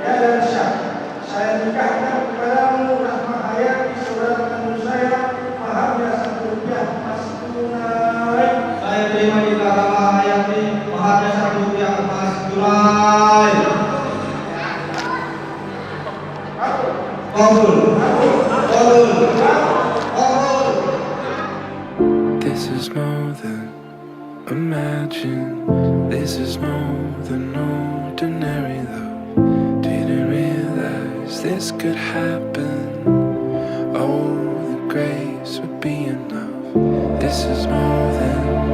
Ya Darsyah, saya nikahkan kepadamu Rahma Hayati saudara kandung saya, maharnya Rp1 emas tunai. Saya terima nikah Rahma Hayati, maharnya Rp1 emas tunai. Kabul. This is more than imagine. This is more than ordinary love. Didn't realize this could happen. Oh, the grace would be enough. This is more than